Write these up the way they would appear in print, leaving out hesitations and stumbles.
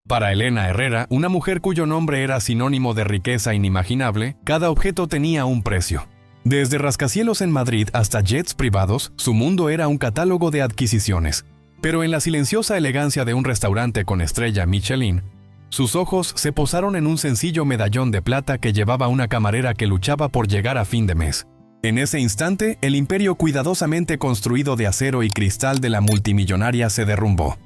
Para Elena Herrera, una mujer cuyo nombre era sinónimo de riqueza inimaginable, cada objeto tenía un precio. Desde rascacielos en Madrid hasta jets privados, su mundo era un catálogo de adquisiciones. Pero en la silenciosa elegancia de un restaurante con estrella Michelin, sus ojos se posaron en un sencillo medallón de plata que llevaba una camarera que luchaba por llegar a fin de mes. En ese instante, el imperio cuidadosamente construido de acero y cristal de la multimillonaria se derrumbó,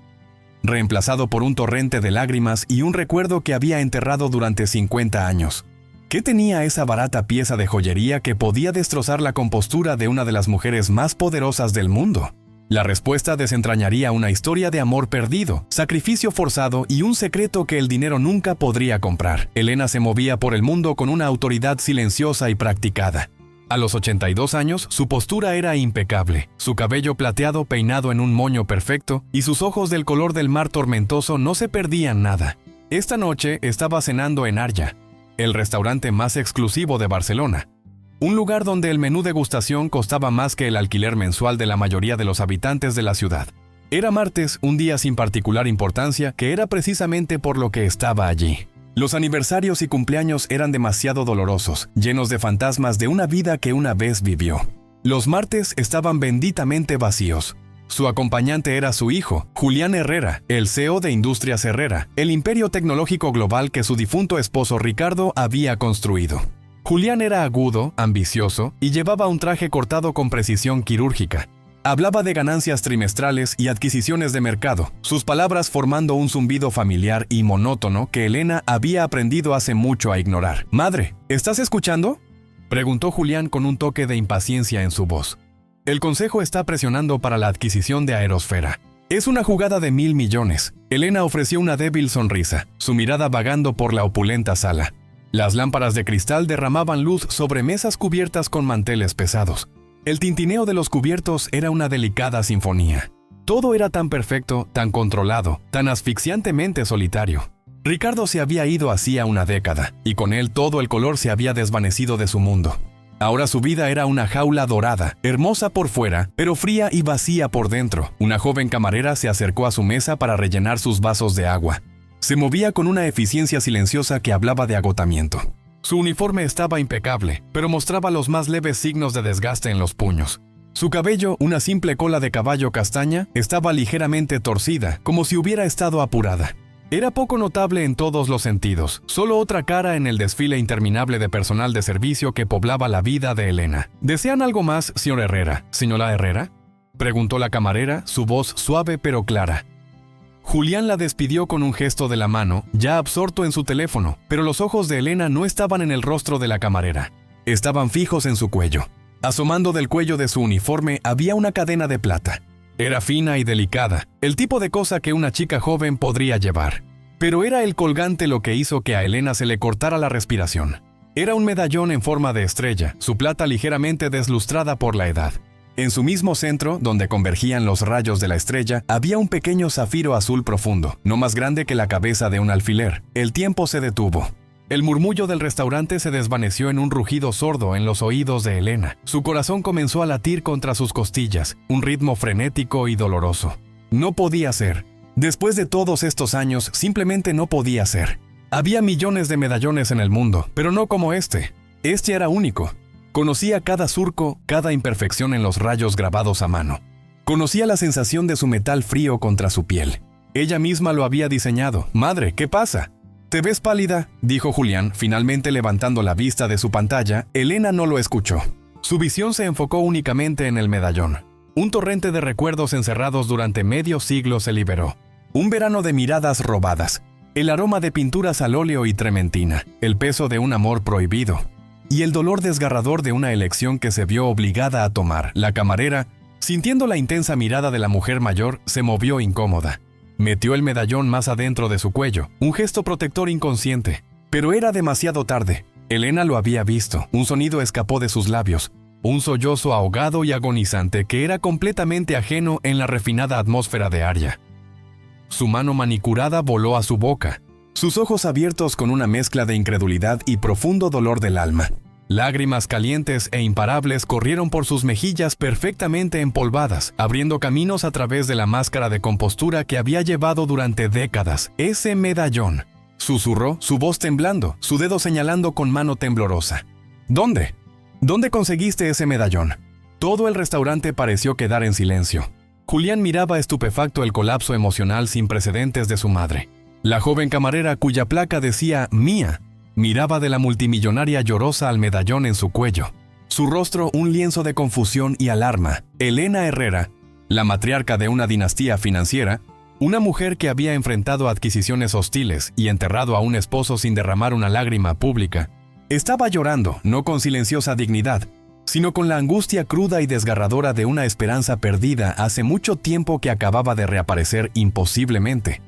reemplazado por un torrente de lágrimas y un recuerdo que había enterrado durante 50 años. ¿Qué tenía esa barata pieza de joyería que podía destrozar la compostura de una de las mujeres más poderosas del mundo? La respuesta desentrañaría una historia de amor perdido, sacrificio forzado y un secreto que el dinero nunca podría comprar. Elena se movía por el mundo con una autoridad silenciosa y practicada. A los 82 años, su postura era impecable, su cabello plateado peinado en un moño perfecto y sus ojos del color del mar tormentoso no se perdían nada. Esta noche estaba cenando en Arja, el restaurante más exclusivo de Barcelona. Un lugar donde el menú degustación costaba más que el alquiler mensual de la mayoría de los habitantes de la ciudad. Era martes, un día sin particular importancia, que era precisamente por lo que estaba allí. Los aniversarios y cumpleaños eran demasiado dolorosos, llenos de fantasmas de una vida que una vez vivió. Los martes estaban benditamente vacíos. Su acompañante era su hijo, Julián Herrera, el CEO de Industrias Herrera, el imperio tecnológico global que su difunto esposo Ricardo había construido. Julián era agudo, ambicioso y llevaba un traje cortado con precisión quirúrgica. Hablaba de ganancias trimestrales y adquisiciones de mercado, sus palabras formando un zumbido familiar y monótono que Elena había aprendido hace mucho a ignorar. «Madre, ¿estás escuchando?», preguntó Julián con un toque de impaciencia en su voz. «El consejo está presionando para la adquisición de Aerosfera. Es una jugada de 1.000 millones». Elena ofreció una débil sonrisa, su mirada vagando por la opulenta sala. Las lámparas de cristal derramaban luz sobre mesas cubiertas con manteles pesados. El tintineo de los cubiertos era una delicada sinfonía. Todo era tan perfecto, tan controlado, tan asfixiantemente solitario. Ricardo se había ido hacía una década, y con él todo el color se había desvanecido de su mundo. Ahora su vida era una jaula dorada, hermosa por fuera, pero fría y vacía por dentro. Una joven camarera se acercó a su mesa para rellenar sus vasos de agua. Se movía con una eficiencia silenciosa que hablaba de agotamiento. Su uniforme estaba impecable, pero mostraba los más leves signos de desgaste en los puños. Su cabello, una simple cola de caballo castaña, estaba ligeramente torcida, como si hubiera estado apurada. Era poco notable en todos los sentidos, solo otra cara en el desfile interminable de personal de servicio que poblaba la vida de Elena. ¿Desean algo más, señor Herrera? ¿Señora Herrera?, preguntó la camarera, su voz suave pero clara. Julián la despidió con un gesto de la mano, ya absorto en su teléfono, pero los ojos de Elena no estaban en el rostro de la camarera. Estaban fijos en su cuello. Asomando del cuello de su uniforme había una cadena de plata. Era fina y delicada, el tipo de cosa que una chica joven podría llevar. Pero era el colgante lo que hizo que a Elena se le cortara la respiración. Era un medallón en forma de estrella, su plata ligeramente deslustrada por la edad. En su mismo centro, donde convergían los rayos de la estrella, había un pequeño zafiro azul profundo, no más grande que la cabeza de un alfiler. El tiempo se detuvo. El murmullo del restaurante se desvaneció en un rugido sordo en los oídos de Elena. Su corazón comenzó a latir contra sus costillas, un ritmo frenético y doloroso. No podía ser. Después de todos estos años, simplemente no podía ser. Había millones de medallones en el mundo, pero no como este. Este era único. Conocía cada surco, cada imperfección en los rayos grabados a mano. Conocía la sensación de su metal frío contra su piel. Ella misma lo había diseñado. «Madre, ¿qué pasa?». «Te ves pálida», dijo Julián, finalmente levantando la vista de su pantalla. Elena no lo escuchó. Su visión se enfocó únicamente en el medallón. Un torrente de recuerdos encerrados durante medio siglo se liberó. Un verano de miradas robadas. El aroma de pinturas al óleo y trementina. El peso de un amor prohibido. Y el dolor desgarrador de una elección que se vio obligada a tomar. La camarera, sintiendo la intensa mirada de la mujer mayor, se movió incómoda. Metió el medallón más adentro de su cuello, un gesto protector inconsciente. Pero era demasiado tarde. Elena lo había visto. Un sonido escapó de sus labios. Un sollozo ahogado y agonizante que era completamente ajeno en la refinada atmósfera de Arja. Su mano manicurada voló a su boca. Sus ojos abiertos con una mezcla de incredulidad y profundo dolor del alma. Lágrimas calientes e imparables corrieron por sus mejillas perfectamente empolvadas, abriendo caminos a través de la máscara de compostura que había llevado durante décadas. ¡Ese medallón!, susurró, su voz temblando, su dedo señalando con mano temblorosa. ¿Dónde? ¿Dónde conseguiste ese medallón? Todo el restaurante pareció quedar en silencio. Julián miraba estupefacto el colapso emocional sin precedentes de su madre. La joven camarera, cuya placa decía Mía, miraba de la multimillonaria llorosa al medallón en su cuello. Su rostro un lienzo de confusión y alarma. Elena Herrera, la matriarca de una dinastía financiera, una mujer que había enfrentado adquisiciones hostiles y enterrado a un esposo sin derramar una lágrima pública, estaba llorando, no con silenciosa dignidad, sino con la angustia cruda y desgarradora de una esperanza perdida hace mucho tiempo que acababa de reaparecer imposiblemente.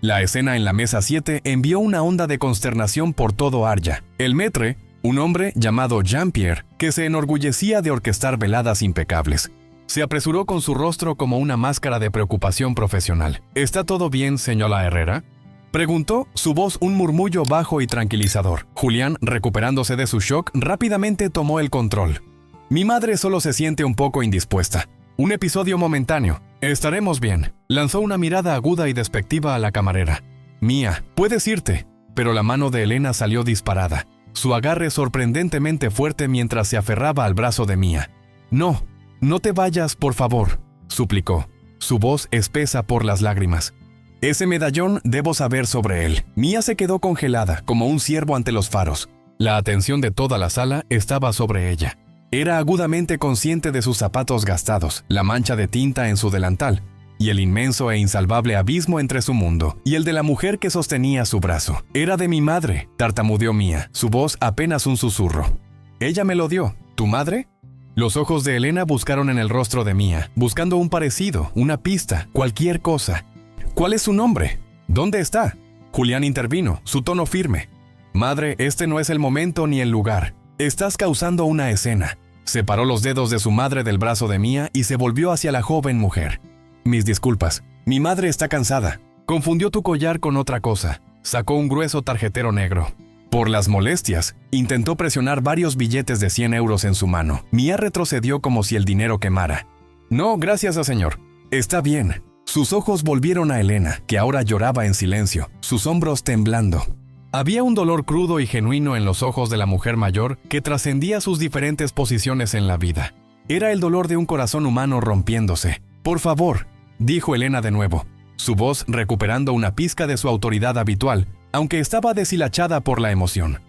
La escena en la mesa 7 envió una onda de consternación por todo Arya. El maître, un hombre llamado Jean-Pierre, que se enorgullecía de orquestar veladas impecables, se apresuró con su rostro como una máscara de preocupación profesional. ¿Está todo bien, señora Herrera?, preguntó, su voz un murmullo bajo y tranquilizador. Julián, recuperándose de su shock, rápidamente tomó el control. Mi madre solo se siente un poco indispuesta. Un episodio momentáneo. Estaremos bien. Lanzó una mirada aguda y despectiva a la camarera. Mía, puedes irte. Pero la mano de Elena salió disparada, su agarre sorprendentemente fuerte mientras se aferraba al brazo de Mía. No, no te vayas, por favor, suplicó, su voz espesa por las lágrimas. Ese medallón debo saber sobre él. Mía se quedó congelada, como un ciervo ante los faros. La atención de toda la sala estaba sobre ella. Era agudamente consciente de sus zapatos gastados, la mancha de tinta en su delantal, y el inmenso e insalvable abismo entre su mundo y el de la mujer que sostenía su brazo. Era de mi madre, tartamudeó Mía, su voz apenas un susurro. Ella me lo dio. ¿Tu madre? Los ojos de Elena buscaron en el rostro de Mía, buscando un parecido, una pista, cualquier cosa. ¿Cuál es su nombre? ¿Dónde está? Julián intervino, su tono firme. Madre, este no es el momento ni el lugar. Estás causando una escena. Separó los dedos de su madre del brazo de Mía y se volvió hacia la joven mujer. Mis disculpas. Mi madre está cansada. Confundió tu collar con otra cosa. Sacó un grueso tarjetero negro. Por las molestias, intentó presionar varios billetes de 100 euros en su mano. Mía retrocedió como si el dinero quemara. No, gracias, señor. Está bien. Sus ojos volvieron a Elena, que ahora lloraba en silencio, sus hombros temblando. Había un dolor crudo y genuino en los ojos de la mujer mayor que trascendía sus diferentes posiciones en la vida. Era el dolor de un corazón humano rompiéndose. Por favor, dijo Elena de nuevo, su voz recuperando una pizca de su autoridad habitual, aunque estaba deshilachada por la emoción.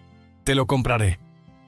Te lo compraré.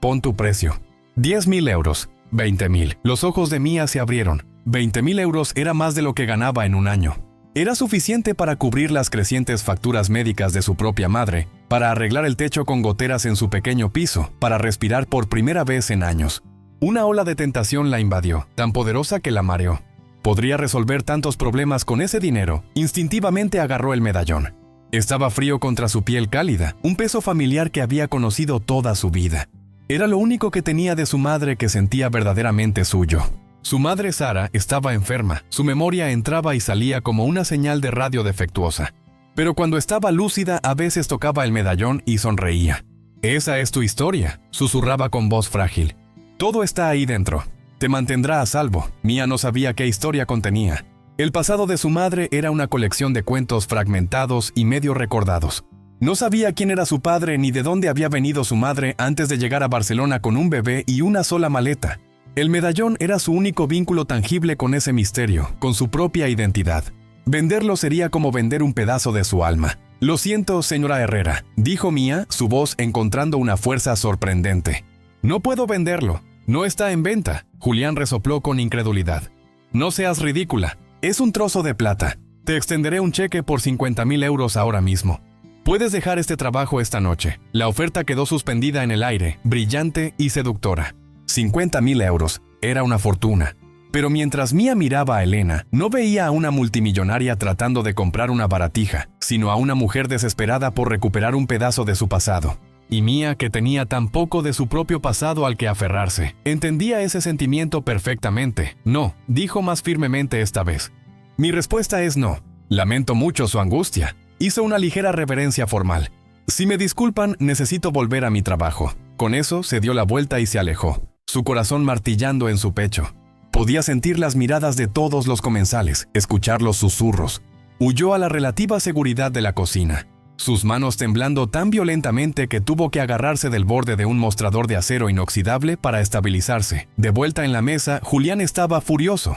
Pon tu precio. 10.000 euros. 20.000. Los ojos de Mía se abrieron. 20.000 euros era más de lo que ganaba en un año. Era suficiente para cubrir las crecientes facturas médicas de su propia madre, para arreglar el techo con goteras en su pequeño piso, para respirar por primera vez en años. Una ola de tentación la invadió, tan poderosa que la mareó. Podría resolver tantos problemas con ese dinero. Instintivamente agarró el medallón. Estaba frío contra su piel cálida, un peso familiar que había conocido toda su vida. Era lo único que tenía de su madre que sentía verdaderamente suyo. Su madre Sara estaba enferma, su memoria entraba y salía como una señal de radio defectuosa. Pero cuando estaba lúcida a veces tocaba el medallón y sonreía. Esa es tu historia, susurraba con voz frágil. Todo está ahí dentro. Te mantendrá a salvo. Mía no sabía qué historia contenía. El pasado de su madre era una colección de cuentos fragmentados y medio recordados. No sabía quién era su padre ni de dónde había venido su madre antes de llegar a Barcelona con un bebé y una sola maleta. El medallón era su único vínculo tangible con ese misterio, con su propia identidad. Venderlo sería como vender un pedazo de su alma. Lo siento, señora Herrera, dijo Mía, su voz encontrando una fuerza sorprendente. No puedo venderlo. No está en venta. Julián resopló con incredulidad. No seas ridícula. Es un trozo de plata. Te extenderé un cheque por 50.000 euros ahora mismo. Puedes dejar este trabajo esta noche. La oferta quedó suspendida en el aire, brillante y seductora. 50.000 euros. Era una fortuna. Pero mientras Mía miraba a Elena, no veía a una multimillonaria tratando de comprar una baratija, sino a una mujer desesperada por recuperar un pedazo de su pasado. Y Mía, que tenía tan poco de su propio pasado al que aferrarse, entendía ese sentimiento perfectamente. No, dijo más firmemente esta vez. Mi respuesta es no. Lamento mucho su angustia. Hizo una ligera reverencia formal. Si me disculpan, necesito volver a mi trabajo. Con eso se dio la vuelta y se alejó, su corazón martillando en su pecho. Podía sentir las miradas de todos los comensales, escuchar los susurros. Huyó a la relativa seguridad de la cocina, sus manos temblando tan violentamente que tuvo que agarrarse del borde de un mostrador de acero inoxidable para estabilizarse. De vuelta en la mesa, Julián estaba furioso.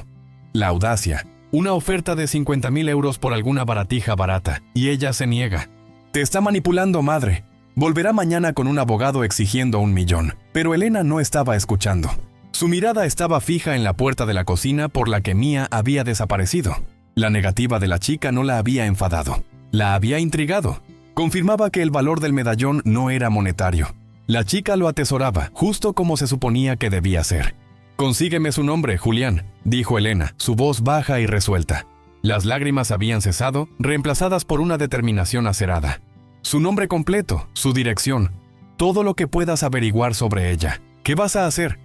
La audacia. Una oferta de 50.000 euros por alguna baratija barata, y ella se niega. «Te está manipulando, madre. Volverá mañana con un abogado exigiendo 1 millón». Pero Elena no estaba escuchando. Su mirada estaba fija en la puerta de la cocina por la que Mía había desaparecido. La negativa de la chica no la había enfadado. La había intrigado. Confirmaba que el valor del medallón no era monetario. La chica lo atesoraba, justo como se suponía que debía ser. «Consígueme su nombre, Julián», dijo Elena, su voz baja y resuelta. Las lágrimas habían cesado, reemplazadas por una determinación acerada. «Su nombre completo, su dirección, todo lo que puedas averiguar sobre ella. ¿Qué vas a hacer?»,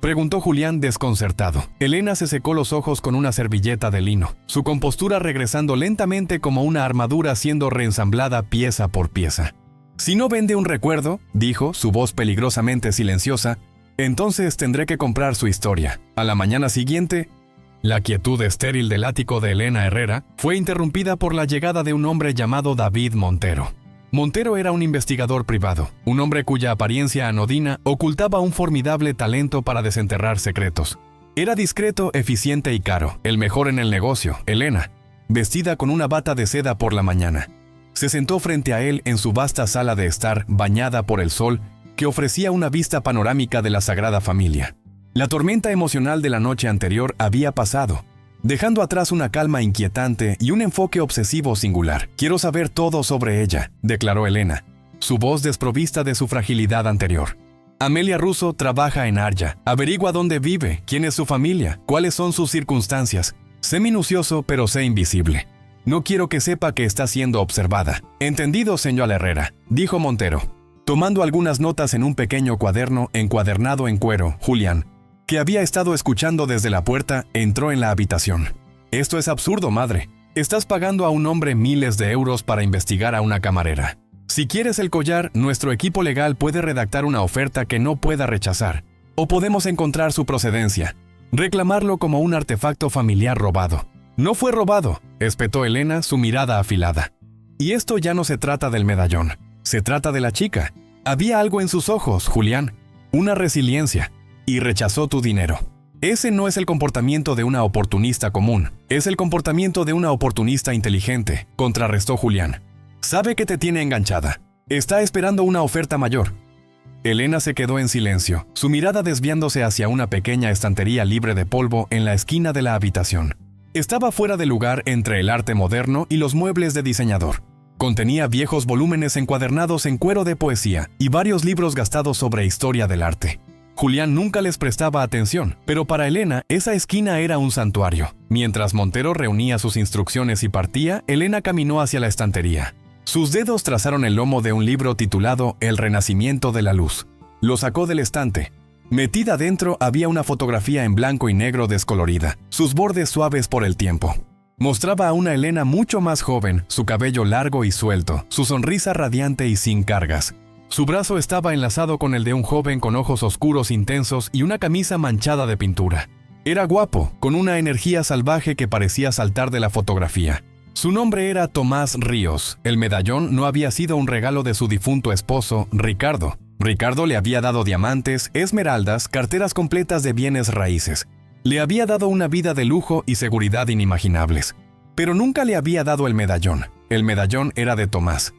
preguntó Julián desconcertado. Elena se secó los ojos con una servilleta de lino, su compostura regresando lentamente como una armadura siendo reensamblada pieza por pieza. «Si no vende un recuerdo», dijo, su voz peligrosamente silenciosa, «entonces tendré que comprar su historia». A la mañana siguiente, la quietud estéril del ático de Elena Herrera fue interrumpida por la llegada de un hombre llamado David Montero. Montero era un investigador privado, un hombre cuya apariencia anodina ocultaba un formidable talento para desenterrar secretos. Era discreto, eficiente y caro, el mejor en el negocio. Elena, vestida con una bata de seda por la mañana, se sentó frente a él en su vasta sala de estar, bañada por el sol, que ofrecía una vista panorámica de la Sagrada Familia. La tormenta emocional de la noche anterior había pasado, dejando atrás una calma inquietante y un enfoque obsesivo singular. «Quiero saber todo sobre ella», declaró Elena, su voz desprovista de su fragilidad anterior. «Amelia Russo trabaja en Arya. Averigua dónde vive, quién es su familia, cuáles son sus circunstancias. Sé minucioso, pero sé invisible. No quiero que sepa que está siendo observada». «Entendido, señor Herrera», dijo Montero, tomando algunas notas en un pequeño cuaderno encuadernado en cuero. Julián, que había estado escuchando desde la puerta, entró en la habitación. «Esto es absurdo, madre. Estás pagando a un hombre miles de euros para investigar a una camarera. Si quieres el collar, nuestro equipo legal puede redactar una oferta que no pueda rechazar. O podemos encontrar su procedencia, reclamarlo como un artefacto familiar robado». «No fue robado», espetó Elena, su mirada afilada. «Y esto ya no se trata del medallón. Se trata de la chica. Había algo en sus ojos, Julián. Una resiliencia. Y rechazó tu dinero. Ese no es el comportamiento de una oportunista común. Es el comportamiento de una oportunista inteligente», contrarrestó Julián. «Sabe que te tiene enganchada. Está esperando una oferta mayor». Elena se quedó en silencio, su mirada desviándose hacia una pequeña estantería libre de polvo en la esquina de la habitación. Estaba fuera de lugar entre el arte moderno y los muebles de diseñador. Contenía viejos volúmenes encuadernados en cuero de poesía y varios libros gastados sobre historia del arte. Julián nunca les prestaba atención, pero para Elena esa esquina era un santuario. Mientras Montero reunía sus instrucciones y partía, Elena caminó hacia la estantería. Sus dedos trazaron el lomo de un libro titulado El Renacimiento de la Luz. Lo sacó del estante. Metida dentro había una fotografía en blanco y negro descolorida, sus bordes suaves por el tiempo. Mostraba a una Elena mucho más joven, su cabello largo y suelto, su sonrisa radiante y sin cargas. Su brazo estaba enlazado con el de un joven con ojos oscuros intensos y una camisa manchada de pintura. Era guapo, con una energía salvaje que parecía saltar de la fotografía. Su nombre era Tomás Ríos. El medallón no había sido un regalo de su difunto esposo, Ricardo. Ricardo le había dado diamantes, esmeraldas, carteras completas de bienes raíces. Le había dado una vida de lujo y seguridad inimaginables. Pero nunca le había dado el medallón. El medallón era de Tomás.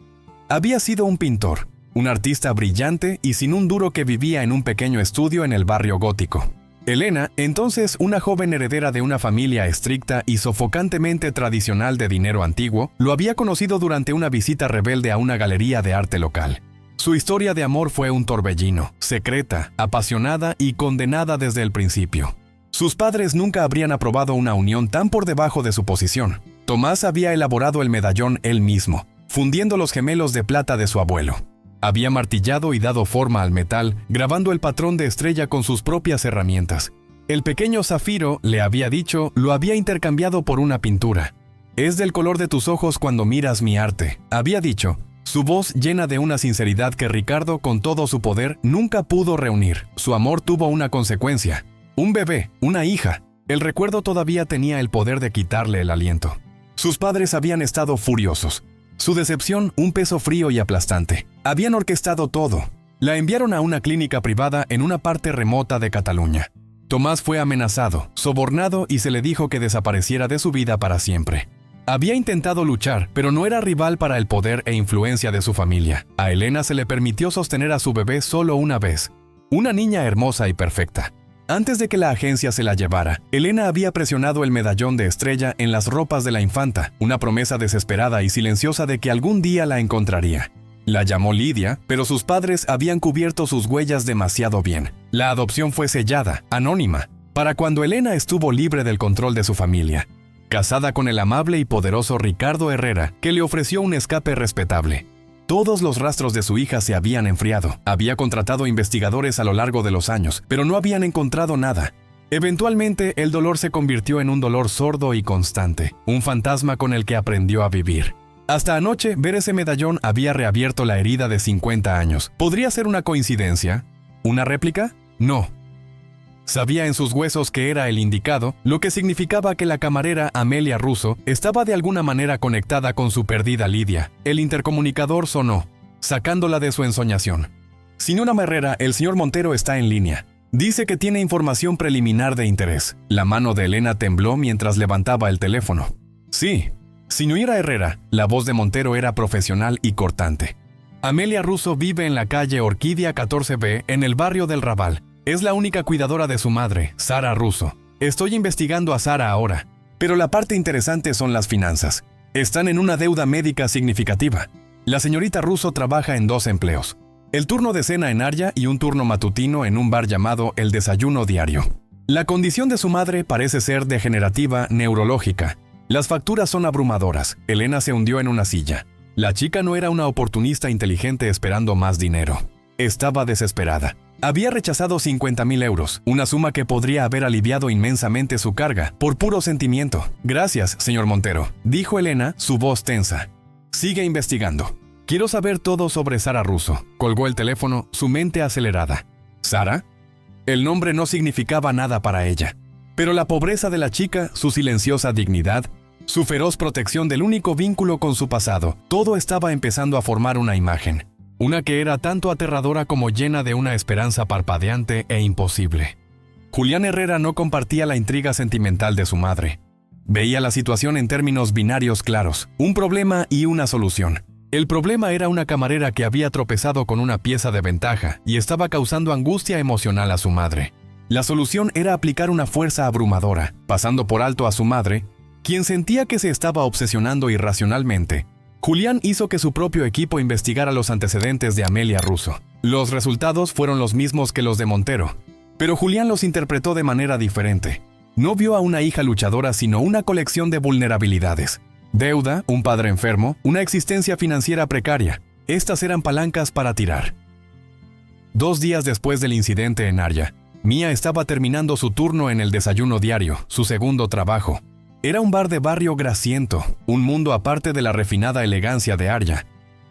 Había sido un pintor, un artista brillante y sin un duro que vivía en un pequeño estudio en el barrio gótico. Elena, entonces una joven heredera de una familia estricta y sofocantemente tradicional de dinero antiguo, lo había conocido durante una visita rebelde a una galería de arte local. Su historia de amor fue un torbellino, secreta, apasionada y condenada desde el principio. Sus padres nunca habrían aprobado una unión tan por debajo de su posición. Tomás había elaborado el medallón él mismo, fundiendo los gemelos de plata de su abuelo. Había martillado y dado forma al metal, grabando el patrón de estrella con sus propias herramientas. El pequeño zafiro, le había dicho, lo había intercambiado por una pintura. «Es del color de tus ojos cuando miras mi arte», había dicho. su voz llena de una sinceridad que Ricardo, con todo su poder, nunca pudo reunir. Su amor tuvo una consecuencia. Un bebé, una hija. El recuerdo todavía tenía el poder de quitarle el aliento. Sus padres habían estado furiosos. Su decepción, un peso frío y aplastante. Habían orquestado todo. La enviaron a una clínica privada en una parte remota de Cataluña. Tomás fue amenazado, sobornado y se le dijo que desapareciera de su vida para siempre. Había intentado luchar, pero no era rival para el poder e influencia de su familia. A Elena se le permitió sostener a su bebé solo una vez. Una niña hermosa y perfecta. Antes de que la agencia se la llevara, Elena había presionado el medallón de estrella en las ropas de la infanta, una promesa desesperada y silenciosa de que algún día la encontraría. La llamó Lidia, pero sus padres habían cubierto sus huellas demasiado bien. La adopción fue sellada, anónima, para cuando Elena estuvo libre del control de su familia. Casada con el amable y poderoso Ricardo Herrera, que le ofreció un escape respetable. Todos los rastros de su hija se habían enfriado. Había contratado investigadores a lo largo de los años, pero no habían encontrado nada. Eventualmente, el dolor se convirtió en un dolor sordo y constante, un fantasma con el que aprendió a vivir. Hasta anoche, ver ese medallón había reabierto la herida de 50 años. ¿Podría ser una coincidencia? ¿Una réplica? No. Sabía en sus huesos que era el indicado, lo que significaba que la camarera Amelia Russo estaba de alguna manera conectada con su perdida Lidia. El intercomunicador sonó, sacándola de su ensoñación. Señora Herrera, el señor Montero está en línea. Dice que tiene información preliminar de interés. La mano de Elena tembló mientras levantaba el teléfono. Sí. Señora Herrera, la voz de Montero era profesional y cortante. Amelia Russo vive en la calle Orquídea 14B, en el barrio del Raval. Es la única cuidadora de su madre, Sara Russo. Estoy investigando a Sara ahora, pero la parte interesante son las finanzas. Están en una deuda médica significativa. La señorita Russo trabaja en 2 empleos. El turno de cena en Arya y un turno matutino en un bar llamado El Desayuno Diario. La condición de su madre parece ser degenerativa neurológica. Las facturas son abrumadoras. Elena se hundió en una silla. La chica no era una oportunista inteligente esperando más dinero. Estaba desesperada. Había rechazado 50.000 euros, una suma que podría haber aliviado inmensamente su carga, por puro sentimiento. Gracias, señor Montero, dijo Elena, su voz tensa. Sigue investigando. Quiero saber todo sobre Sara Russo. Colgó el teléfono, su mente acelerada. ¿Sara? El nombre no significaba nada para ella. Pero la pobreza de la chica, su silenciosa dignidad, su feroz protección del único vínculo con su pasado, todo estaba empezando a formar una imagen. Una que era tanto aterradora como llena de una esperanza parpadeante e imposible. Julián Herrera no compartía la intriga sentimental de su madre. Veía la situación en términos binarios claros, un problema y una solución. El problema era una camarera que había tropezado con una pieza de ventaja y estaba causando angustia emocional a su madre. La solución era aplicar una fuerza abrumadora, pasando por alto a su madre, quien sentía que se estaba obsesionando irracionalmente. Julián hizo que su propio equipo investigara los antecedentes de Amelia Russo. Los resultados fueron los mismos que los de Montero, pero Julián los interpretó de manera diferente. No vio a una hija luchadora sino una colección de vulnerabilidades. Deuda, un padre enfermo, una existencia financiera precaria. Estas eran palancas para tirar. 2 días después del incidente en Arya, Mía estaba terminando su turno en El Desayuno Diario, su segundo trabajo. Era un bar de barrio grasiento, un mundo aparte de la refinada elegancia de Arya.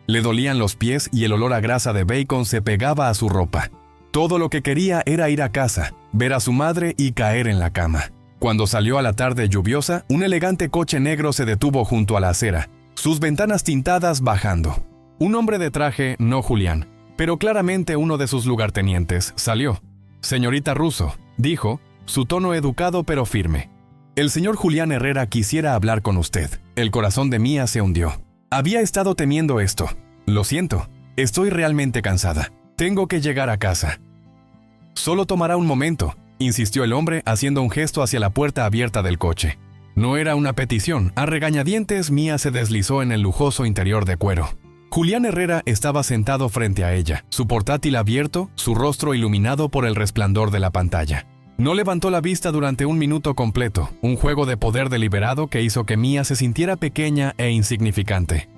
Le dolían los pies y el olor a grasa de bacon se pegaba a su ropa. Todo lo que quería era ir a casa, ver a su madre y caer en la cama. Cuando salió a la tarde lluviosa, un elegante coche negro se detuvo junto a la acera, sus ventanas tintadas bajando. Un hombre de traje, no Julián, pero claramente uno de sus lugartenientes, salió. «Señorita Russo», dijo, su tono educado pero firme. «El señor Julián Herrera quisiera hablar con usted». El corazón de Mía se hundió. Había estado temiendo esto. «Lo siento, estoy realmente cansada. Tengo que llegar a casa». «Solo tomará un momento», insistió el hombre haciendo un gesto hacia la puerta abierta del coche. No era una petición. A regañadientes, Mía se deslizó en el lujoso interior de cuero. Julián Herrera estaba sentado frente a ella, su portátil abierto, su rostro iluminado por el resplandor de la pantalla. No levantó la vista durante 1 minuto completo, un juego de poder deliberado que hizo que Mía se sintiera pequeña e insignificante.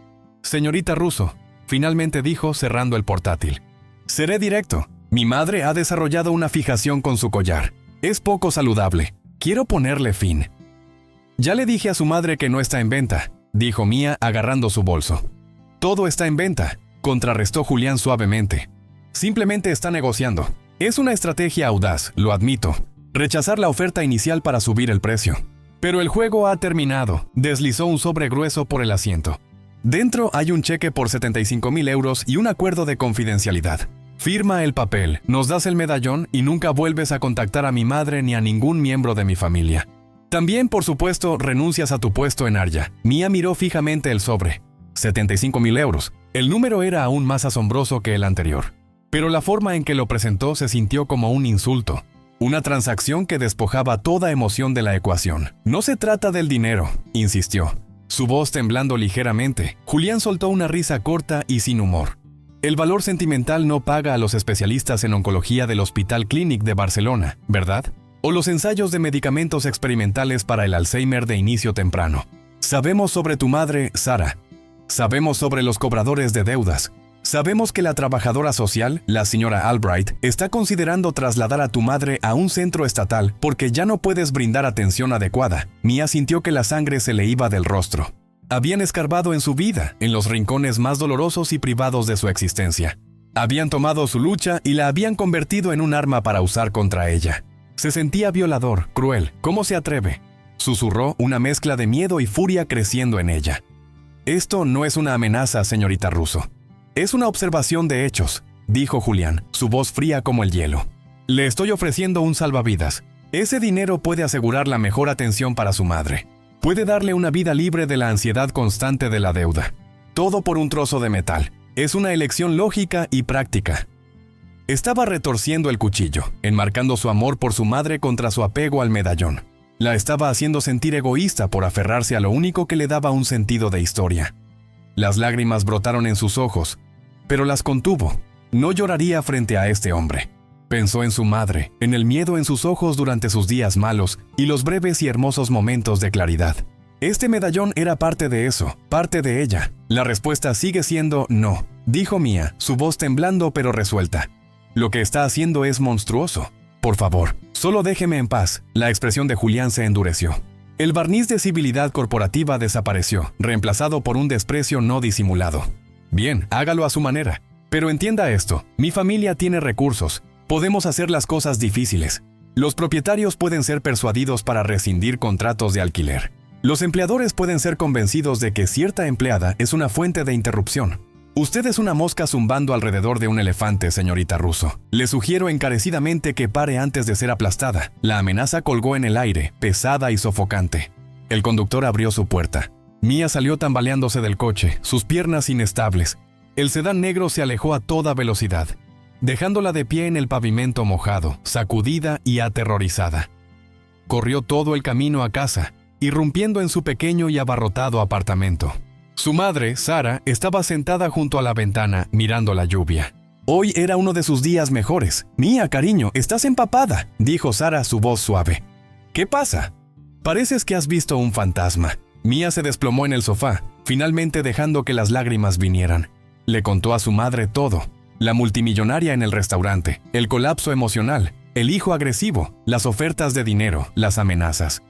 «Señorita Russo», finalmente dijo cerrando el portátil. «Seré directo. Mi madre ha desarrollado una fijación con su collar. Es poco saludable. Quiero ponerle fin». «Ya le dije a su madre que no está en venta», dijo Mía agarrando su bolso. Todo está en venta, contrarrestó Julián suavemente. Simplemente está negociando. Es una estrategia audaz, lo admito. Rechazar la oferta inicial para subir el precio. Pero el juego ha terminado, deslizó un sobre grueso por el asiento. Dentro hay un cheque por 75,000 euros y un acuerdo de confidencialidad. Firma el papel, nos das el medallón y nunca vuelves a contactar a mi madre ni a ningún miembro de mi familia. También, por supuesto, renuncias a tu puesto en Arya. Mia miró fijamente el sobre. 75,000 euros. El número era aún más asombroso que el anterior. Pero la forma en que lo presentó se sintió como un insulto. Una transacción que despojaba toda emoción de la ecuación. No se trata del dinero, insistió. Su voz temblando ligeramente, Julián soltó una risa corta y sin humor. El valor sentimental no paga a los especialistas en oncología del Hospital Clínic de Barcelona, ¿verdad? O los ensayos de medicamentos experimentales para el Alzheimer de inicio temprano. Sabemos sobre tu madre, Sara. Sabemos sobre los cobradores de deudas. Sabemos que la trabajadora social, la señora Albright, está considerando trasladar a tu madre a un centro estatal porque ya no puedes brindar atención adecuada. Mia sintió que la sangre se le iba del rostro. Habían escarbado en su vida, en los rincones más dolorosos y privados de su existencia. Habían tomado su lucha y la habían convertido en un arma para usar contra ella. Se sentía violador, cruel. ¿Cómo se atreve? Susurró, una mezcla de miedo y furia creciendo en ella. Esto no es una amenaza, señorita Russo. Es una observación de hechos, dijo Julián, su voz fría como el hielo. Le estoy ofreciendo un salvavidas. Ese dinero puede asegurar la mejor atención para su madre. Puede darle una vida libre de la ansiedad constante de la deuda. Todo por un trozo de metal. Es una elección lógica y práctica. Estaba retorciendo el cuchillo, enmarcando su amor por su madre contra su apego al medallón. La estaba haciendo sentir egoísta por aferrarse a lo único que le daba un sentido de historia. Las lágrimas brotaron en sus ojos, pero las contuvo. No lloraría frente a este hombre. Pensó en su madre, en el miedo en sus ojos durante sus días malos y los breves y hermosos momentos de claridad. Este medallón era parte de eso, parte de ella. La respuesta sigue siendo no, dijo Mia, su voz temblando pero resuelta. Lo que está haciendo es monstruoso. Por favor, solo déjeme en paz. La expresión de Julián se endureció. El barniz de civilidad corporativa desapareció, reemplazado por un desprecio no disimulado. Bien, hágalo a su manera. Pero entienda esto, mi familia tiene recursos. Podemos hacer las cosas difíciles. Los propietarios pueden ser persuadidos para rescindir contratos de alquiler. Los empleadores pueden ser convencidos de que cierta empleada es una fuente de interrupción. Usted es una mosca zumbando alrededor de un elefante, señorita Russo. Le sugiero encarecidamente que pare antes de ser aplastada. La amenaza colgó en el aire, pesada y sofocante. El conductor abrió su puerta. Mia salió tambaleándose del coche, sus piernas inestables. El sedán negro se alejó a toda velocidad, dejándola de pie en el pavimento mojado, sacudida y aterrorizada. Corrió todo el camino a casa, irrumpiendo en su pequeño y abarrotado apartamento. Su madre, Sara, estaba sentada junto a la ventana, mirando la lluvia. Hoy era uno de sus días mejores. Mia, cariño, estás empapada, dijo Sara, su voz suave. ¿Qué pasa? Pareces que has visto un fantasma. Mia se desplomó en el sofá, finalmente dejando que las lágrimas vinieran. Le contó a su madre todo. La multimillonaria en el restaurante, el colapso emocional, el hijo agresivo, las ofertas de dinero, las amenazas.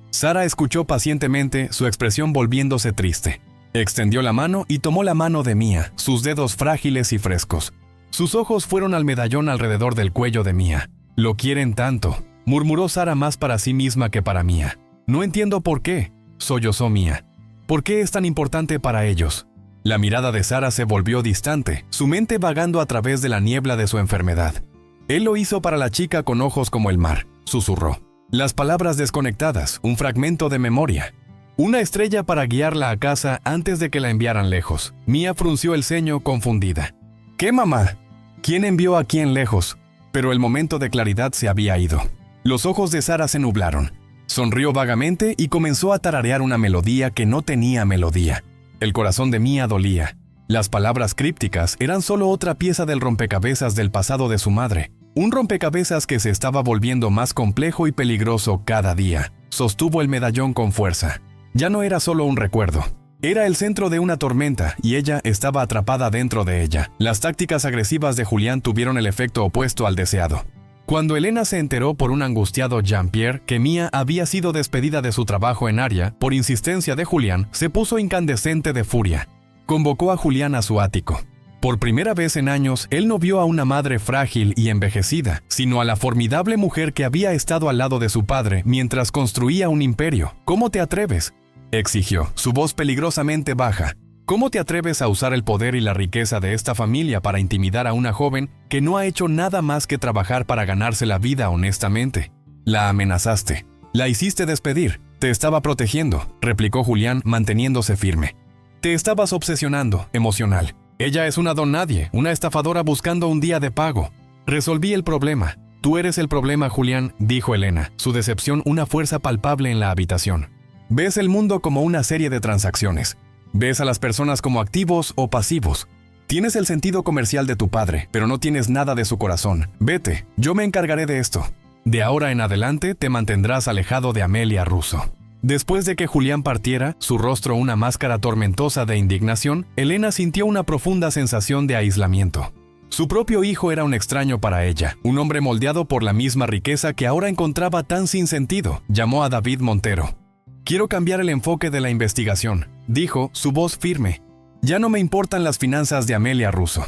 Sara escuchó pacientemente, su expresión volviéndose triste. Extendió la mano y tomó la mano de Mia, sus dedos frágiles y frescos. Sus ojos fueron al medallón alrededor del cuello de Mia. Lo quieren tanto, murmuró Sara más para sí misma que para Mia. No entiendo por qué, sollozó Mia. ¿Por qué es tan importante para ellos? La mirada de Sara se volvió distante, su mente vagando a través de la niebla de su enfermedad. Él lo hizo para la chica con ojos como el mar, susurró. Las palabras desconectadas, un fragmento de memoria. Una estrella para guiarla a casa antes de que la enviaran lejos. Mia frunció el ceño confundida. ¿Qué, mamá? ¿Quién envió a quién lejos? Pero el momento de claridad se había ido. Los ojos de Sara se nublaron. Sonrió vagamente y comenzó a tararear una melodía que no tenía melodía. El corazón de Mia dolía. Las palabras crípticas eran solo otra pieza del rompecabezas del pasado de su madre. Un rompecabezas que se estaba volviendo más complejo y peligroso cada día. Sostuvo el medallón con fuerza. Ya no era solo un recuerdo. Era el centro de una tormenta y ella estaba atrapada dentro de ella. Las tácticas agresivas de Julián tuvieron el efecto opuesto al deseado. Cuando Elena se enteró por un angustiado Jean-Pierre que Mia había sido despedida de su trabajo en Arya por insistencia de Julián, se puso incandescente de furia. Convocó a Julián a su ático. Por primera vez en años, él no vio a una madre frágil y envejecida, sino a la formidable mujer que había estado al lado de su padre mientras construía un imperio. ¿Cómo te atreves?, exigió, su voz peligrosamente baja. ¿Cómo te atreves a usar el poder y la riqueza de esta familia para intimidar a una joven que no ha hecho nada más que trabajar para ganarse la vida honestamente? La amenazaste. La hiciste despedir. Te estaba protegiendo, replicó Julián manteniéndose firme. Te estabas obsesionando, emocional. Ella es una don nadie, una estafadora buscando un día de pago. Resolví el problema. Tú eres el problema, Julián, dijo Elena, su decepción una fuerza palpable en la habitación. Ves el mundo como una serie de transacciones. Ves a las personas como activos o pasivos. Tienes el sentido comercial de tu padre, pero no tienes nada de su corazón. Vete, yo me encargaré de esto. De ahora en adelante te mantendrás alejado de Amelia Russo. Después de que Julián partiera, su rostro una máscara tormentosa de indignación, Elena sintió una profunda sensación de aislamiento. Su propio hijo era un extraño para ella, un hombre moldeado por la misma riqueza que ahora encontraba tan sin sentido. Llamó a David Montero. Quiero cambiar el enfoque de la investigación, dijo, su voz firme. Ya no me importan las finanzas de Amelia Russo.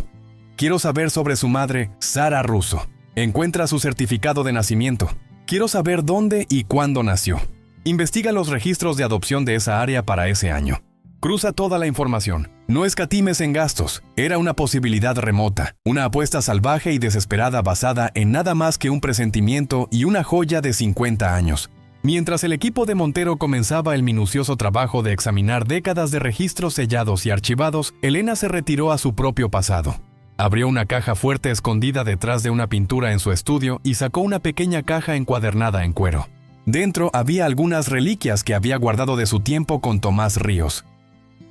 Quiero saber sobre su madre, Sara Russo. Encuentra su certificado de nacimiento. Quiero saber dónde y cuándo nació. Investiga los registros de adopción de esa área para ese año. Cruza toda la información. No escatimes en gastos. Era una posibilidad remota, una apuesta salvaje y desesperada basada en nada más que un presentimiento y una joya de 50 años. Mientras el equipo de Montero comenzaba el minucioso trabajo de examinar décadas de registros sellados y archivados, Elena se retiró a su propio pasado. Abrió una caja fuerte escondida detrás de una pintura en su estudio y sacó una pequeña caja encuadernada en cuero. Dentro había algunas reliquias que había guardado de su tiempo con Tomás Ríos.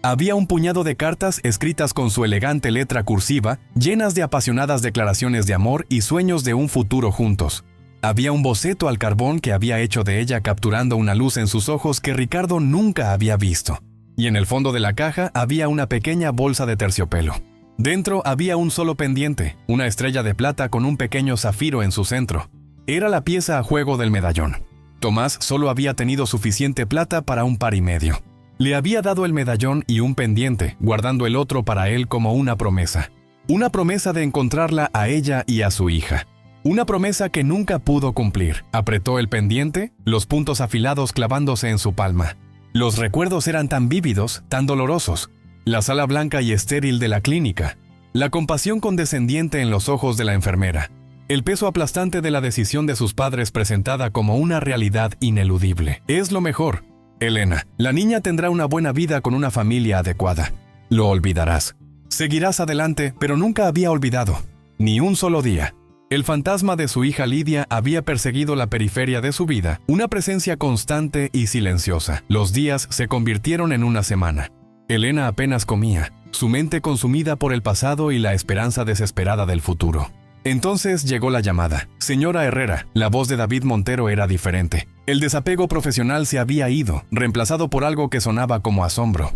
Había un puñado de cartas escritas con su elegante letra cursiva, llenas de apasionadas declaraciones de amor y sueños de un futuro juntos. Había un boceto al carbón que había hecho de ella capturando una luz en sus ojos que Ricardo nunca había visto. Y en el fondo de la caja había una pequeña bolsa de terciopelo. Dentro había un solo pendiente, una estrella de plata con un pequeño zafiro en su centro. Era la pieza a juego del medallón. Tomás solo había tenido suficiente plata para un par y medio. Le había dado el medallón y un pendiente, guardando el otro para él como una promesa. Una promesa de encontrarla a ella y a su hija. Una promesa que nunca pudo cumplir. Apretó el pendiente, los puntos afilados clavándose en su palma. Los recuerdos eran tan vívidos, tan dolorosos. La sala blanca y estéril de la clínica. La compasión condescendiente en los ojos de la enfermera. El peso aplastante de la decisión de sus padres presentada como una realidad ineludible. Es lo mejor. Elena, la niña tendrá una buena vida con una familia adecuada. Lo olvidarás. Seguirás adelante, pero nunca había olvidado. Ni un solo día. El fantasma de su hija Lidia había perseguido la periferia de su vida, una presencia constante y silenciosa. Los días se convirtieron en una semana. Elena apenas comía, su mente consumida por el pasado y la esperanza desesperada del futuro. Entonces llegó la llamada. Señora Herrera, la voz de David Montero era diferente. El desapego profesional se había ido, reemplazado por algo que sonaba como asombro.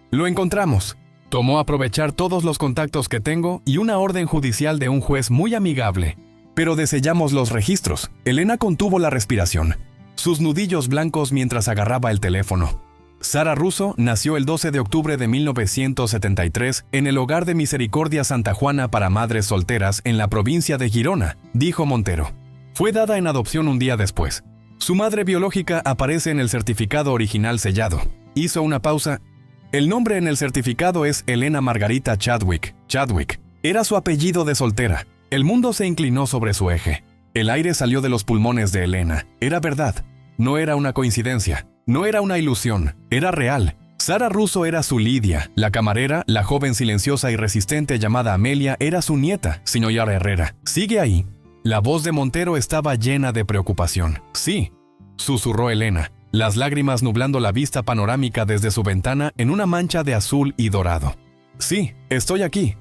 Lo encontramos. Tomó aprovechar todos los contactos que tengo y una orden judicial de un juez muy amigable. Pero desellamos los registros. Elena contuvo la respiración, sus nudillos blancos mientras agarraba el teléfono. Sara Russo nació el 12 de octubre de 1973 en el Hogar de Misericordia Santa Juana para Madres Solteras en la provincia de Girona, dijo Montero. Fue dada en adopción un día después. Su madre biológica aparece en el certificado original sellado. Hizo una pausa. El nombre en el certificado es Elena Margarita Chadwick. Chadwick. Era su apellido de soltera. El mundo se inclinó sobre su eje. El aire salió de los pulmones de Elena. Era verdad. No era una coincidencia. No era una ilusión. Era real. Sara Russo era su Lidia. La camarera, la joven silenciosa y resistente llamada Amelia, era su nieta, señora Herrera. ¿Sigue ahí? La voz de Montero estaba llena de preocupación. Sí, susurró Elena, las lágrimas nublando la vista panorámica desde su ventana en una mancha de azul y dorado. Sí, estoy aquí.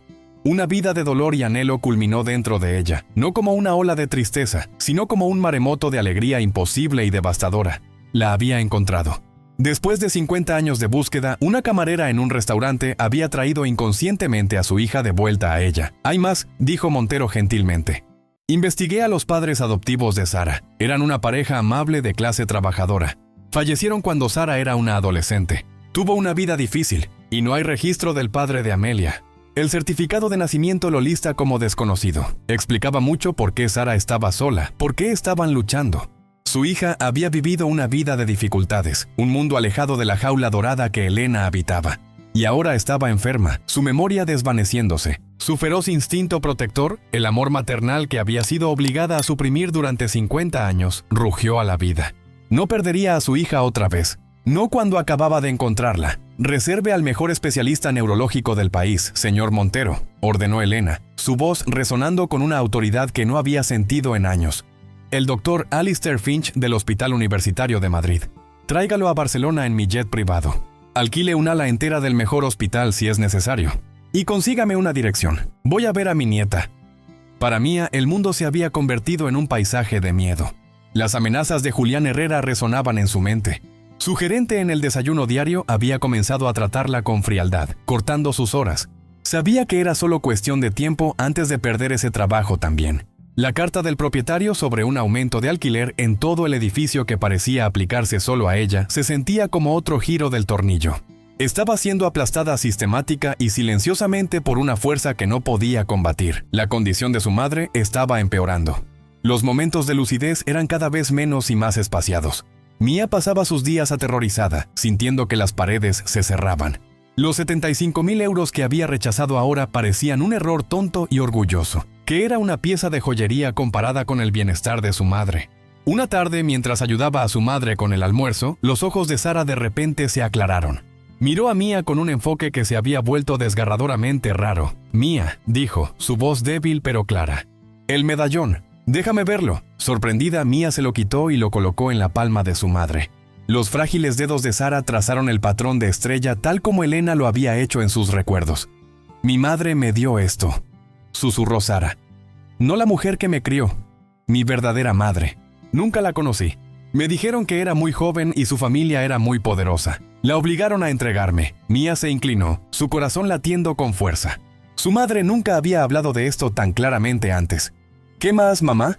Una vida de dolor y anhelo culminó dentro de ella, no como una ola de tristeza, sino como un maremoto de alegría imposible y devastadora. La había encontrado. Después de 50 años de búsqueda, una camarera en un restaurante había traído inconscientemente a su hija de vuelta a ella. Hay más, dijo Montero gentilmente. Investigué a los padres adoptivos de Sara. Eran una pareja amable de clase trabajadora. Fallecieron cuando Sara era una adolescente. Tuvo una vida difícil. y no hay registro del padre de Amelia. El certificado de nacimiento lo lista como desconocido. Explicaba mucho por qué Sara estaba sola, por qué estaban luchando. Su hija había vivido una vida de dificultades, un mundo alejado de la jaula dorada que Elena habitaba. Y ahora estaba enferma, su memoria desvaneciéndose. Su feroz instinto protector, el amor maternal que había sido obligada a suprimir durante 50 años, rugió a la vida. No perdería a su hija otra vez. No cuando acababa de encontrarla. Reserve al mejor especialista neurológico del país, señor Montero, ordenó Elena, su voz resonando con una autoridad que no había sentido en años. El doctor Alistair Finch del Hospital Universitario de Madrid. Tráigalo a Barcelona en mi jet privado. Alquile un ala entera del mejor hospital si es necesario. Y consígame una dirección. Voy a ver a mi nieta. Para Mía, el mundo se había convertido en un paisaje de miedo. Las amenazas de Julián Herrera resonaban en su mente. Su gerente en el desayuno diario había comenzado a tratarla con frialdad, cortando sus horas. Sabía que era solo cuestión de tiempo antes de perder ese trabajo también. La carta del propietario sobre un aumento de alquiler en todo el edificio que parecía aplicarse solo a ella se sentía como otro giro del tornillo. Estaba siendo aplastada sistemática y silenciosamente por una fuerza que no podía combatir. La condición de su madre estaba empeorando. Los momentos de lucidez eran cada vez menos y más espaciados. Mía pasaba sus días aterrorizada, sintiendo que las paredes se cerraban. Los 75.000 euros que había rechazado ahora parecían un error tonto y orgulloso, que era una pieza de joyería comparada con el bienestar de su madre. Una tarde, mientras ayudaba a su madre con el almuerzo, los ojos de Sara de repente se aclararon. Miró a Mía con un enfoque que se había vuelto desgarradoramente raro. Mía, dijo, su voz débil pero clara. El medallón. Déjame verlo. Sorprendida, Mía se lo quitó y lo colocó en la palma de su madre. Los frágiles dedos de Sara trazaron el patrón de estrella tal como Elena lo había hecho en sus recuerdos. Mi madre me dio esto, susurró Sara. No la mujer que me crió, mi verdadera madre. Nunca la conocí. Me dijeron que era muy joven y su familia era muy poderosa. La obligaron a entregarme. Mía se inclinó, su corazón latiendo con fuerza. Su madre nunca había hablado de esto tan claramente antes. ¿Qué más, mamá?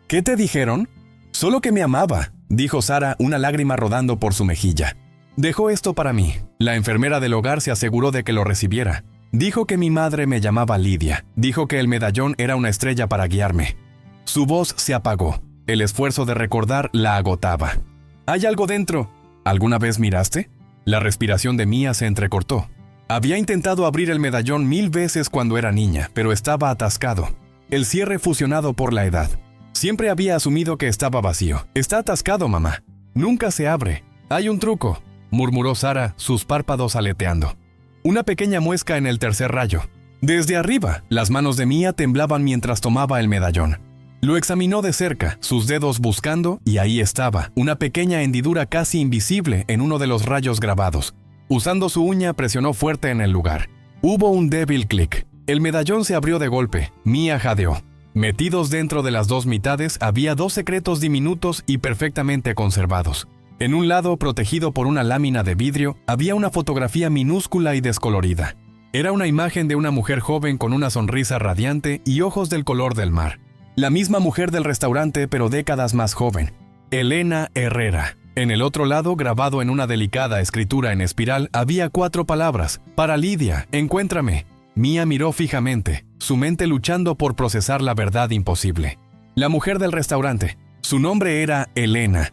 ¿Qué te dijeron? Solo que me amaba, dijo Sara, una lágrima rodando por su mejilla. Dejó esto para mí. La enfermera del hogar se aseguró de que lo recibiera. Dijo que mi madre me llamaba Lidia. Dijo que el medallón era una estrella para guiarme. Su voz se apagó. El esfuerzo de recordar la agotaba. «Hay algo dentro. ¿Alguna vez miraste?» La respiración de Mía se entrecortó. Había intentado abrir el medallón 1000 veces cuando era niña, pero estaba atascado. El cierre fusionado por la edad. Siempre había asumido que estaba vacío. «Está atascado, mamá. Nunca se abre. Hay un truco», murmuró Sara, sus párpados aleteando. Una pequeña muesca en el tercer rayo. Desde arriba, las manos de Mía temblaban mientras tomaba el medallón. Lo examinó de cerca, sus dedos buscando, y ahí estaba, una pequeña hendidura casi invisible en uno de los rayos grabados. Usando su uña, presionó fuerte en el lugar. Hubo un débil clic. El medallón se abrió de golpe. Mía jadeó. Metidos dentro de las dos mitades, había 2 secretos diminutos y perfectamente conservados. En un lado, protegido por una lámina de vidrio, había una fotografía minúscula y descolorida. Era una imagen de una mujer joven con una sonrisa radiante y ojos del color del mar. La misma mujer del restaurante, pero décadas más joven. Elena Herrera. En el otro lado, grabado en una delicada escritura en espiral, había 4 palabras. Para Lidia, encuéntrame. Mía miró fijamente, su mente luchando por procesar la verdad imposible. La mujer del restaurante. Su nombre era Elena.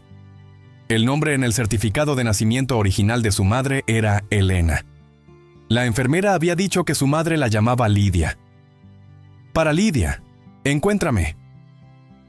El nombre en el certificado de nacimiento original de su madre era Elena. La enfermera había dicho que su madre la llamaba Lidia. Para Lidia, encuéntrame.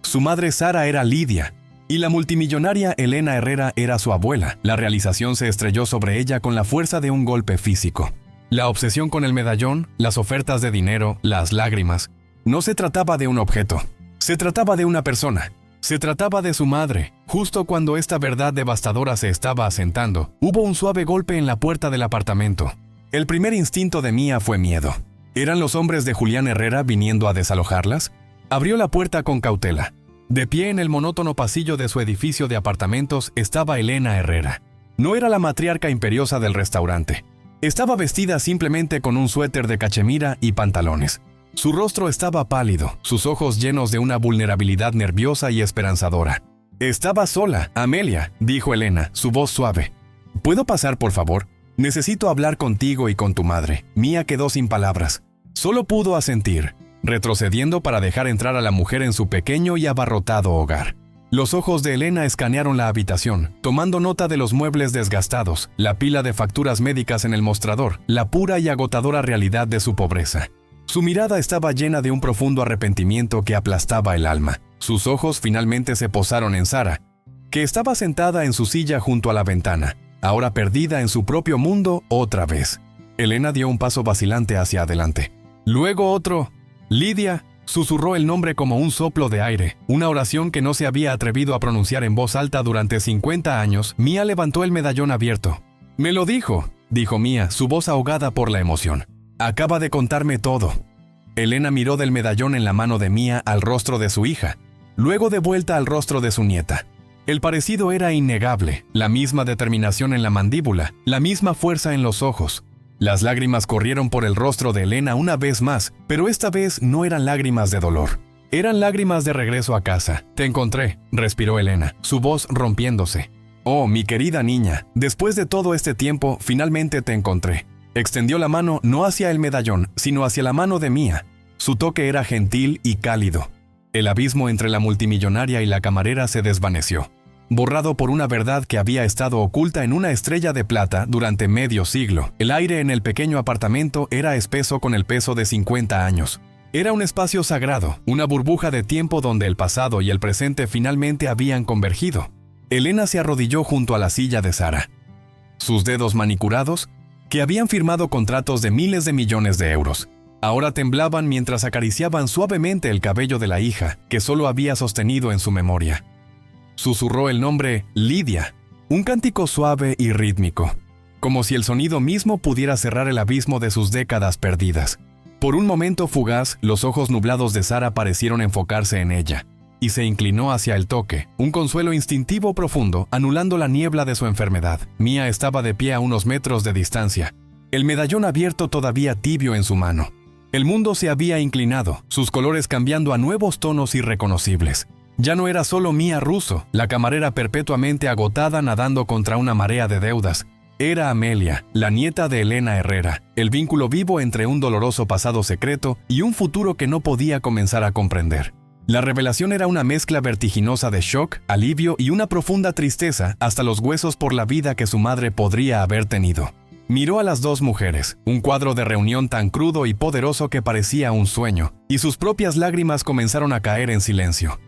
Su madre Sara era Lidia, y la multimillonaria Elena Herrera era su abuela. La realización se estrelló sobre ella con la fuerza de un golpe físico. La obsesión con el medallón, las ofertas de dinero, las lágrimas. No se trataba de un objeto, se trataba de una persona. Se trataba de su madre. Justo cuando esta verdad devastadora se estaba asentando, hubo un suave golpe en la puerta del apartamento. El primer instinto de Mía fue miedo. ¿Eran los hombres de Julián Herrera viniendo a desalojarlas? Abrió la puerta con cautela. De pie en el monótono pasillo de su edificio de apartamentos estaba Elena Herrera. No era la matriarca imperiosa del restaurante. Estaba vestida simplemente con un suéter de cachemira y pantalones. Su rostro estaba pálido, sus ojos llenos de una vulnerabilidad nerviosa y esperanzadora. «Estaba sola, Amelia», dijo Elena, su voz suave. «¿Puedo pasar, por favor?» Necesito hablar contigo y con tu madre. Mía quedó sin palabras. Solo pudo asentir, retrocediendo para dejar entrar a la mujer en su pequeño y abarrotado hogar. Los ojos de Elena escanearon la habitación, tomando nota de los muebles desgastados, la pila de facturas médicas en el mostrador, la pura y agotadora realidad de su pobreza. Su mirada estaba llena de un profundo arrepentimiento que aplastaba el alma. Sus ojos finalmente se posaron en Sara, que estaba sentada en su silla junto a la ventana, ahora perdida en su propio mundo otra vez. Elena dio un paso vacilante hacia adelante. Luego otro. Lidia, susurró el nombre como un soplo de aire, una oración que no se había atrevido a pronunciar en voz alta durante 50 años. Mía levantó el medallón abierto. «Me lo dijo», dijo Mía, su voz ahogada por la emoción. «Acaba de contarme todo». Elena miró del medallón en la mano de Mía al rostro de su hija, luego de vuelta al rostro de su nieta. El parecido era innegable, la misma determinación en la mandíbula, la misma fuerza en los ojos. Las lágrimas corrieron por el rostro de Elena una vez más, pero esta vez no eran lágrimas de dolor. Eran lágrimas de regreso a casa. «Te encontré», respiró Elena, su voz rompiéndose. «Oh, mi querida niña, después de todo este tiempo, finalmente te encontré». Extendió la mano no hacia el medallón, sino hacia la mano de Mía. Su toque era gentil y cálido. El abismo entre la multimillonaria y la camarera se desvaneció, borrado por una verdad que había estado oculta en una estrella de plata durante medio siglo. El aire en el pequeño apartamento era espeso con el peso de 50 años. Era un espacio sagrado, una burbuja de tiempo donde el pasado y el presente finalmente habían convergido. Elena se arrodilló junto a la silla de Sara. Sus dedos manicurados, que habían firmado contratos de miles de millones de euros, ahora temblaban mientras acariciaban suavemente el cabello de la hija que solo había sostenido en su memoria. Susurró el nombre Lidia, un cántico suave y rítmico, como si el sonido mismo pudiera cerrar el abismo de sus décadas perdidas. Por un momento fugaz, los ojos nublados de Sara parecieron enfocarse en ella, y se inclinó hacia el toque, un consuelo instintivo profundo, anulando la niebla de su enfermedad. Mía estaba de pie a unos metros de distancia, el medallón abierto todavía tibio en su mano. El mundo se había inclinado, sus colores cambiando a nuevos tonos irreconocibles. Ya no era solo Mía Russo, la camarera perpetuamente agotada nadando contra una marea de deudas. Era Amelia, la nieta de Elena Herrera, el vínculo vivo entre un doloroso pasado secreto y un futuro que no podía comenzar a comprender. La revelación era una mezcla vertiginosa de shock, alivio y una profunda tristeza hasta los huesos por la vida que su madre podría haber tenido. Miró a las dos mujeres, un cuadro de reunión tan crudo y poderoso que parecía un sueño, y sus propias lágrimas comenzaron a caer en silencio.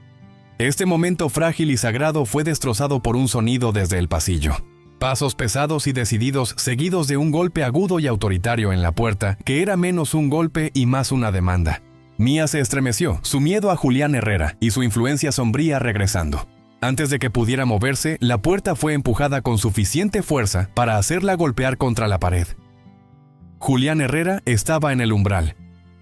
Este momento frágil y sagrado fue destrozado por un sonido desde el pasillo. Pasos pesados y decididos seguidos de un golpe agudo y autoritario en la puerta, que era menos un golpe y más una demanda. Mía se estremeció, su miedo a Julián Herrera y su influencia sombría regresando. Antes de que pudiera moverse, la puerta fue empujada con suficiente fuerza para hacerla golpear contra la pared. Julián Herrera estaba en el umbral,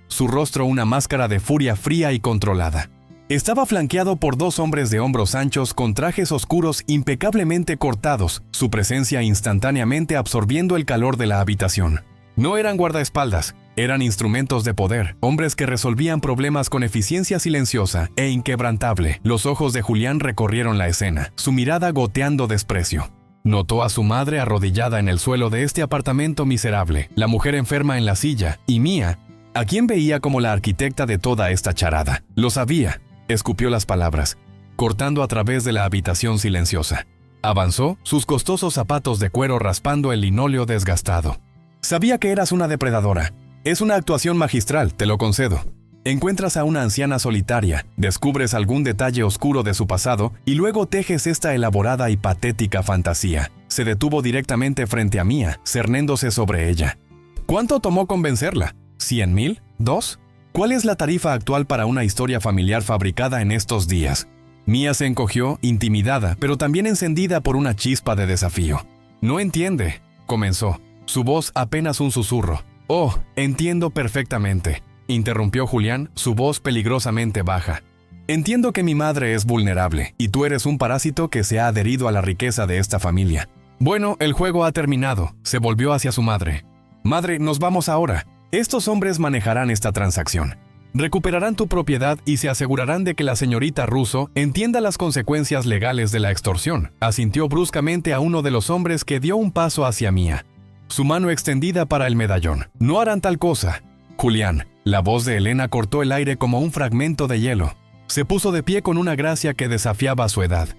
su rostro una máscara de furia fría y controlada. Estaba flanqueado por dos hombres de hombros anchos con trajes oscuros impecablemente cortados, su presencia instantáneamente absorbiendo el calor de la habitación. No eran guardaespaldas, eran instrumentos de poder, hombres que resolvían problemas con eficiencia silenciosa e inquebrantable. Los ojos de Julián recorrieron la escena, su mirada goteando desprecio. Notó a su madre arrodillada en el suelo de este apartamento miserable, la mujer enferma en la silla, y Mía, a quien veía como la arquitecta de toda esta charada. Lo sabía. Escupió las palabras, cortando a través de la habitación silenciosa. Avanzó, sus costosos zapatos de cuero raspando el linóleo desgastado. Sabía que eras una depredadora. Es una actuación magistral, te lo concedo. Encuentras a una anciana solitaria, descubres algún detalle oscuro de su pasado y luego tejes esta elaborada y patética fantasía. Se detuvo directamente frente a Mía, cernéndose sobre ella. ¿Cuánto tomó convencerla? ¿100,000? ¿2? ¿Cuál es la tarifa actual para una historia familiar fabricada en estos días? Mía se encogió, intimidada, pero también encendida por una chispa de desafío. «No entiende», comenzó, su voz apenas un susurro. «Oh, entiendo perfectamente», interrumpió Julián, su voz peligrosamente baja. «Entiendo que mi madre es vulnerable, y tú eres un parásito que se ha adherido a la riqueza de esta familia. Bueno, el juego ha terminado», se volvió hacia su madre. «Madre, nos vamos ahora. Estos hombres manejarán esta transacción. Recuperarán tu propiedad y se asegurarán de que la señorita Russo entienda las consecuencias legales de la extorsión», asintió bruscamente a uno de los hombres que dio un paso hacia Mía. su mano extendida para el medallón. «No harán tal cosa, Julián». La voz de Elena cortó el aire como un fragmento de hielo. Se puso de pie con una gracia que desafiaba a su edad,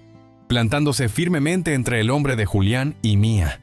plantándose firmemente entre el hombre de Julián y Mía.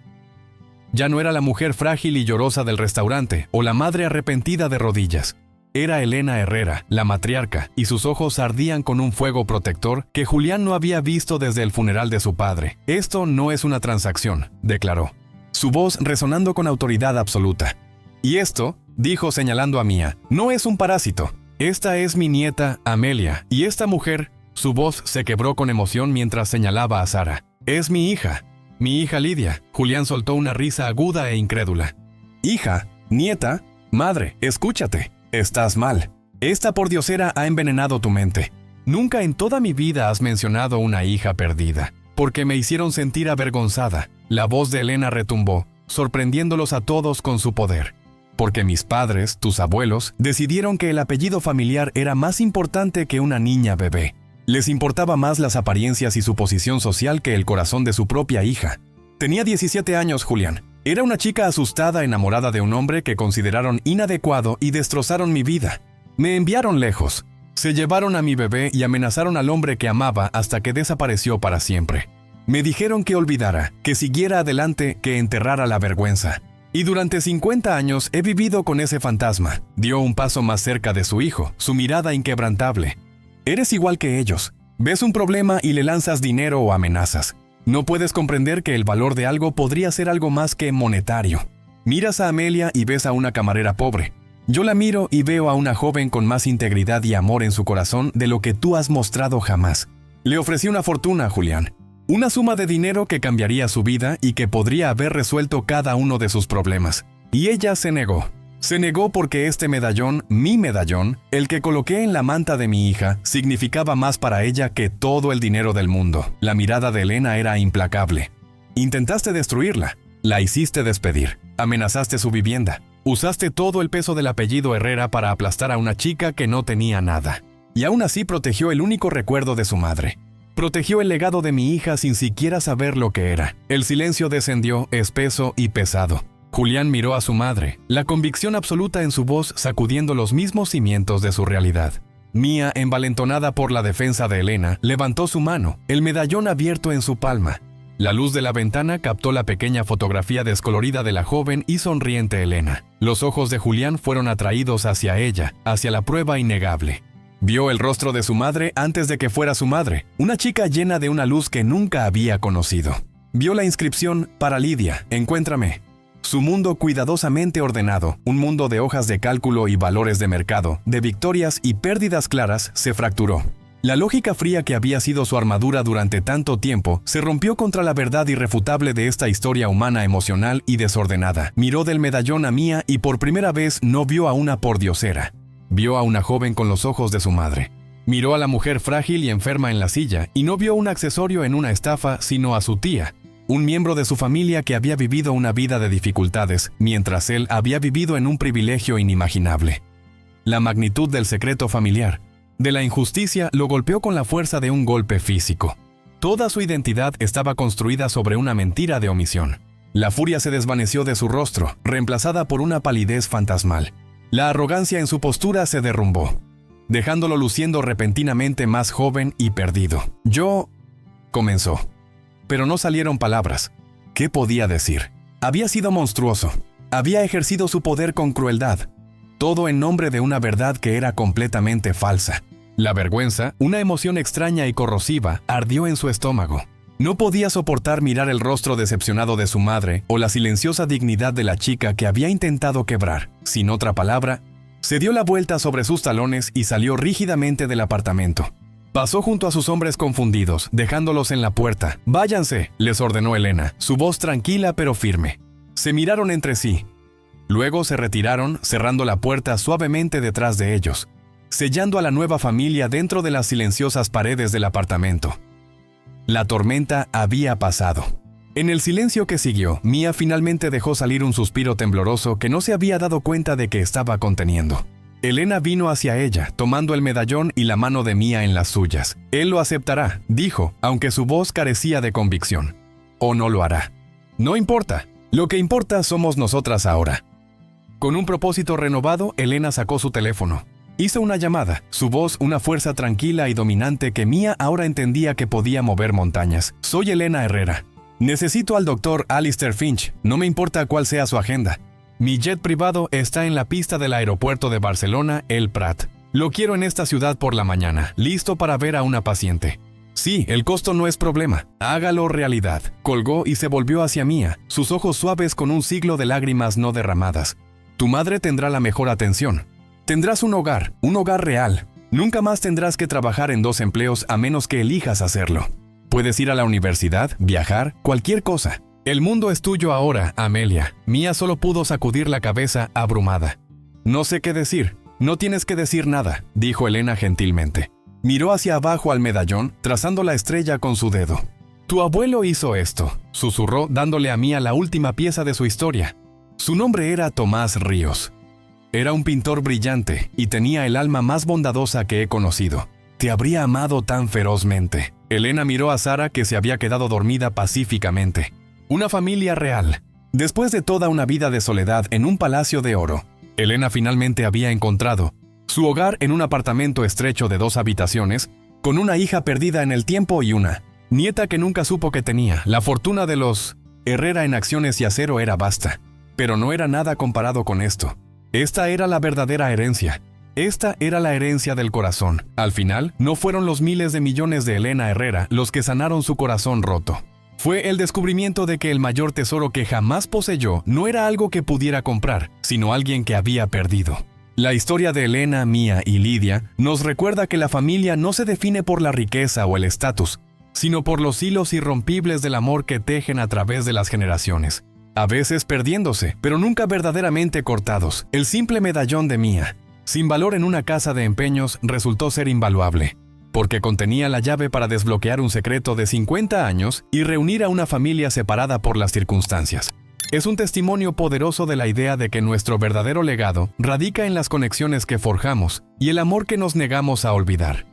Ya no era la mujer frágil y llorosa del restaurante o la madre arrepentida de rodillas. Era Elena Herrera, la matriarca, y sus ojos ardían con un fuego protector que Julián no había visto desde el funeral de su padre. «Esto no es una transacción», declaró, su voz resonando con autoridad absoluta. «Y esto», dijo señalando a Mía, «no es un parásito. Esta es mi nieta, Amelia, y esta mujer», su voz se quebró con emoción mientras señalaba a Sara, «es mi hija Lidia». Julián soltó una risa aguda e incrédula. «Hija, nieta, madre, escúchate. Estás mal. Esta pordiosera ha envenenado tu mente. Nunca en toda mi vida has mencionado una hija perdida, porque me hicieron sentir avergonzada». La voz de Elena retumbó, sorprendiéndolos a todos con su poder. «Porque mis padres, tus abuelos, decidieron que el apellido familiar era más importante que una niña bebé. Les importaba más las apariencias y su posición social que el corazón de su propia hija. Tenía 17 años, Julián. Era una chica asustada, enamorada de un hombre que consideraron inadecuado y destrozaron mi vida. Me enviaron lejos. Se llevaron a mi bebé y amenazaron al hombre que amaba hasta que desapareció para siempre. Me dijeron que olvidara, que siguiera adelante, que enterrara la vergüenza. Y durante 50 años he vivido con ese fantasma». Dio un paso más cerca de su hijo, su mirada inquebrantable. «Eres igual que ellos. Ves un problema y le lanzas dinero o amenazas. No puedes comprender que el valor de algo podría ser algo más que monetario. Miras a Amelia y ves a una camarera pobre. Yo la miro y veo a una joven con más integridad y amor en su corazón de lo que tú has mostrado jamás. Le ofrecí una fortuna, Julián. Una suma de dinero que cambiaría su vida y que podría haber resuelto cada uno de sus problemas. Y ella se negó. Se negó porque este medallón, mi medallón, el que coloqué en la manta de mi hija, significaba más para ella que todo el dinero del mundo». La mirada de Elena era implacable. «Intentaste destruirla. La hiciste despedir. Amenazaste su vivienda. Usaste todo el peso del apellido Herrera para aplastar a una chica que no tenía nada. Y aún así protegió el único recuerdo de su madre. Protegió el legado de mi hija sin siquiera saber lo que era». El silencio descendió, espeso y pesado. Julián miró a su madre, la convicción absoluta en su voz sacudiendo los mismos cimientos de su realidad. Mía, envalentonada por la defensa de Elena, levantó su mano, el medallón abierto en su palma. La luz de la ventana captó la pequeña fotografía descolorida de la joven y sonriente Elena. Los ojos de Julián fueron atraídos hacia ella, hacia la prueba innegable. Vio el rostro de su madre antes de que fuera su madre, una chica llena de una luz que nunca había conocido. Vio la inscripción «Para Lidia, encuéntrame». Su mundo cuidadosamente ordenado, un mundo de hojas de cálculo y valores de mercado, de victorias y pérdidas claras, se fracturó. La lógica fría que había sido su armadura durante tanto tiempo se rompió contra la verdad irrefutable de esta historia humana emocional y desordenada. Miró del medallón a Mía y por primera vez no vio a una pordiosera. Vio a una joven con los ojos de su madre. Miró a la mujer frágil y enferma en la silla y no vio un accesorio en una estafa, sino a su tía, un miembro de su familia que había vivido una vida de dificultades, mientras él había vivido en un privilegio inimaginable. La magnitud del secreto familiar, de la injusticia, lo golpeó con la fuerza de un golpe físico. Toda su identidad estaba construida sobre una mentira de omisión. La furia se desvaneció de su rostro, reemplazada por una palidez fantasmal. La arrogancia en su postura se derrumbó, dejándolo luciendo repentinamente más joven y perdido. «Yo», comenzó. Pero no salieron palabras. ¿Qué podía decir? Había sido monstruoso. Había ejercido su poder con crueldad. Todo en nombre de una verdad que era completamente falsa. La vergüenza, una emoción extraña y corrosiva, ardió en su estómago. No podía soportar mirar el rostro decepcionado de su madre o la silenciosa dignidad de la chica que había intentado quebrar. Sin otra palabra, se dio la vuelta sobre sus talones y salió rígidamente del apartamento. Pasó junto a sus hombres confundidos, dejándolos en la puerta. «Váyanse», les ordenó Elena, su voz tranquila pero firme. Se miraron entre sí. Luego se retiraron, cerrando la puerta suavemente detrás de ellos, sellando a la nueva familia dentro de las silenciosas paredes del apartamento. La tormenta había pasado. En el silencio que siguió, Mía finalmente dejó salir un suspiro tembloroso que no se había dado cuenta de que estaba conteniendo. Elena vino hacia ella, tomando el medallón y la mano de Mía en las suyas. «Él lo aceptará», dijo, aunque su voz carecía de convicción. «O no lo hará». «No importa. Lo que importa somos nosotras ahora. Con un propósito renovado, Elena sacó su teléfono. Hizo una llamada, su voz una fuerza tranquila y dominante que Mia ahora entendía que podía mover montañas. Soy Elena Herrera. Necesito al doctor Alistair Finch, no me importa cuál sea su agenda. Mi jet privado está en la pista del aeropuerto de Barcelona, El Prat. Lo quiero en esta ciudad por la mañana, listo para ver a una paciente. Sí, el costo no es problema. Hágalo realidad. Colgó y se volvió hacia Mia, sus ojos suaves con un siglo de lágrimas no derramadas. Tu madre tendrá la mejor atención. Tendrás un hogar real. Nunca más tendrás que trabajar en 2 empleos a menos que elijas hacerlo. Puedes ir a la universidad, viajar, cualquier cosa. El mundo es tuyo ahora, Amelia. Mia solo pudo sacudir la cabeza abrumada. No sé qué decir. No tienes que decir nada, dijo Elena gentilmente. Miró hacia abajo al medallón, trazando la estrella con su dedo. Tu abuelo hizo esto, susurró dándole a Mia la última pieza de su historia. Su nombre era Tomás Ríos. Era un pintor brillante y tenía el alma más bondadosa que he conocido. Te habría amado tan ferozmente. Elena miró a Sara, que se había quedado dormida pacíficamente. Una familia real. Después de toda una vida de soledad en un palacio de oro, Elena finalmente había encontrado su hogar en un apartamento estrecho de 2 habitaciones, con una hija perdida en el tiempo y una nieta que nunca supo que tenía. La fortuna de los Herrera en acciones y acero era vasta, pero no era nada comparado con esto. Esta era la verdadera herencia. Esta era la herencia del corazón. Al final, no fueron los miles de millones de Elena Herrera los que sanaron su corazón roto. Fue el descubrimiento de que el mayor tesoro que jamás poseyó no era algo que pudiera comprar, sino alguien que había perdido. La historia de Elena, Mia y Lidia nos recuerda que la familia no se define por la riqueza o el estatus, sino por los hilos irrompibles del amor que tejen a través de las generaciones. A veces perdiéndose, pero nunca verdaderamente cortados. El simple medallón de Mia, sin valor en una casa de empeños, resultó ser invaluable, porque contenía la llave para desbloquear un secreto de 50 años y reunir a una familia separada por las circunstancias. Es un testimonio poderoso de la idea de que nuestro verdadero legado radica en las conexiones que forjamos y el amor que nos negamos a olvidar.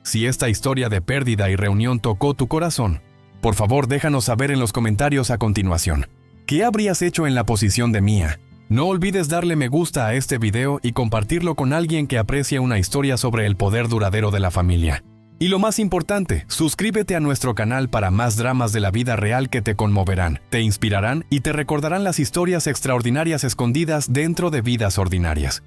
Si esta historia de pérdida y reunión tocó tu corazón, por favor déjanos saber en los comentarios a continuación. ¿Qué habrías hecho en la posición de Mia? No olvides darle me gusta a este video y compartirlo con alguien que aprecie una historia sobre el poder duradero de la familia. Y lo más importante, suscríbete a nuestro canal para más dramas de la vida real que te conmoverán, te inspirarán y te recordarán las historias extraordinarias escondidas dentro de vidas ordinarias.